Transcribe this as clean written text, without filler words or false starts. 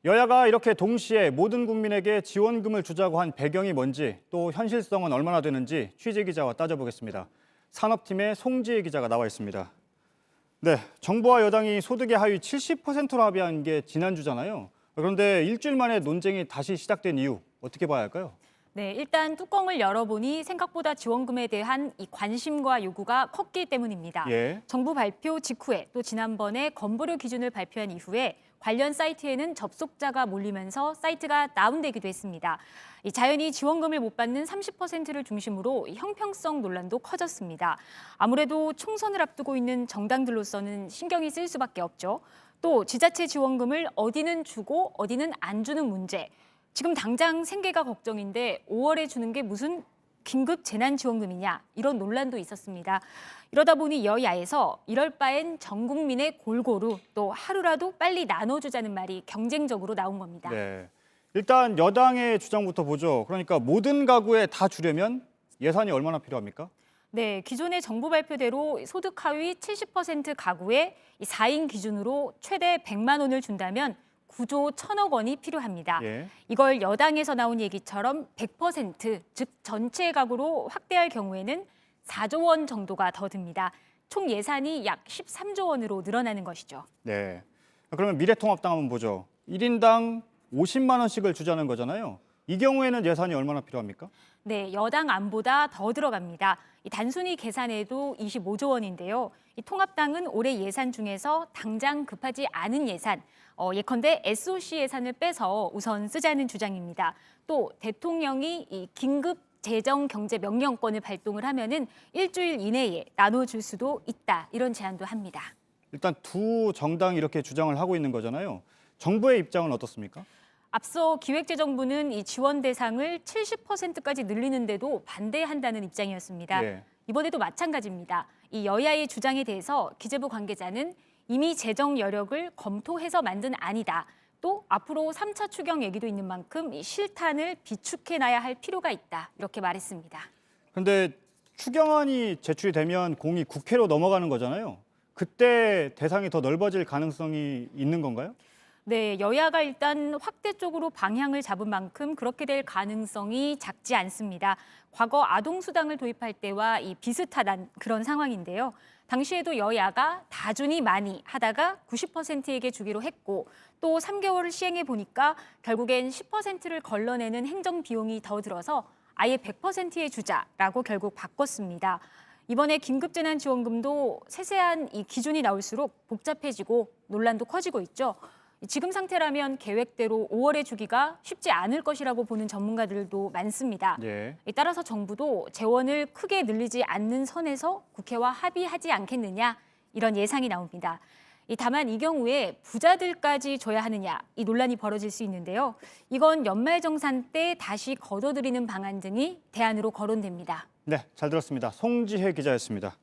여야가 이렇게 동시에 모든 국민에게 지원금을 주자고 한 배경이 뭔지 또 현실성은 얼마나 되는지 취재 기자와 따져보겠습니다. 산업팀의 송지혜 기자가 나와 있습니다. 네, 정부와 여당이 소득의 하위 70%로 합의한 게 지난주잖아요. 그런데 일주일 만에 논쟁이 다시 시작된 이유 어떻게 봐야 할까요? 네, 일단 뚜껑을 열어보니 생각보다 지원금에 대한 이 관심과 요구가 컸기 때문입니다. 예. 정부 발표 직후에 또 지난번에 건보료 기준을 발표한 이후에 관련 사이트에는 접속자가 몰리면서 사이트가 다운되기도 했습니다. 자연히 지원금을 못 받는 30%를 중심으로 형평성 논란도 커졌습니다. 아무래도 총선을 앞두고 있는 정당들로서는 신경이 쓰일 수밖에 없죠. 또 지자체 지원금을 어디는 주고 어디는 안 주는 문제. 지금 당장 생계가 걱정인데 5월에 주는 게 무슨 긴급 재난지원금이냐 이런 논란도 있었습니다. 이러다 보니 여야에서 이럴 바엔 전 국민에 골고루 또 하루라도 빨리 나눠주자는 말이 경쟁적으로 나온 겁니다. 네. 일단 여당의 주장부터 보죠. 그러니까 모든 가구에 다 주려면 예산이 얼마나 필요합니까? 네, 기존의 정부 발표대로 소득 하위 70% 가구에 4인 기준으로 최대 100만 원을 준다면 9조 1천억 원이 필요합니다. 예. 이걸 여당에서 나온 얘기처럼 100%, 즉 전체 가구로 확대할 경우에는 4조 원 정도가 더 듭니다. 총 예산이 약 13조 원으로 늘어나는 것이죠. 네. 그러면 미래통합당 한번 보죠. 1인당 50만 원씩을 주자는 거잖아요. 이 경우에는 예산이 얼마나 필요합니까? 네, 여당 안보다 더 들어갑니다. 단순히 계산해도 25조 원인데요. 통합당은 올해 예산 중에서 당장 급하지 않은 예산, 예컨대 SOC 예산을 빼서 우선 쓰자는 주장입니다. 또 대통령이 이 긴급 재정 경제 명령권을 발동을 하면은 일주일 이내에 나눠줄 수도 있다. 이런 제안도 합니다. 일단 두 정당이 이렇게 주장을 하고 있는 거잖아요. 정부의 입장은 어떻습니까? 앞서 기획재정부는 이 지원 대상을 70%까지 늘리는데도 반대한다는 입장이었습니다. 예. 이번에도 마찬가지입니다. 이 여야의 주장에 대해서 기재부 관계자는 이미 재정 여력을 검토해서 만든 안이다. 또 앞으로 3차 추경 얘기도 있는 만큼 이 실탄을 비축해놔야 할 필요가 있다. 이렇게 말했습니다. 그런데 추경안이 제출이 되면 공이 국회로 넘어가는 거잖아요. 그때 대상이 더 넓어질 가능성이 있는 건가요? 네, 여야가 일단 확대 쪽으로 방향을 잡은 만큼 그렇게 될 가능성이 작지 않습니다. 과거 아동수당을 도입할 때와 이 비슷하단 그런 상황인데요. 당시에도 여야가 다준이 많이 하다가 90%에게 주기로 했고 또 3개월을 시행해 보니까 결국엔 10%를 걸러내는 행정 비용이 더 들어서 아예 100%에 주자라고 결국 바꿨습니다. 이번에 긴급재난지원금도 세세한 이 기준이 나올수록 복잡해지고 논란도 커지고 있죠. 지금 상태라면 계획대로 5월에 주기가 쉽지 않을 것이라고 보는 전문가들도 많습니다. 예. 따라서 정부도 재원을 크게 늘리지 않는 선에서 국회와 합의하지 않겠느냐 이런 예상이 나옵니다. 다만 이 경우에 부자들까지 줘야 하느냐 이 논란이 벌어질 수 있는데요. 이건 연말정산 때 다시 걷어들이는 방안 등이 대안으로 거론됩니다. 네, 잘 들었습니다. 송지혜 기자였습니다.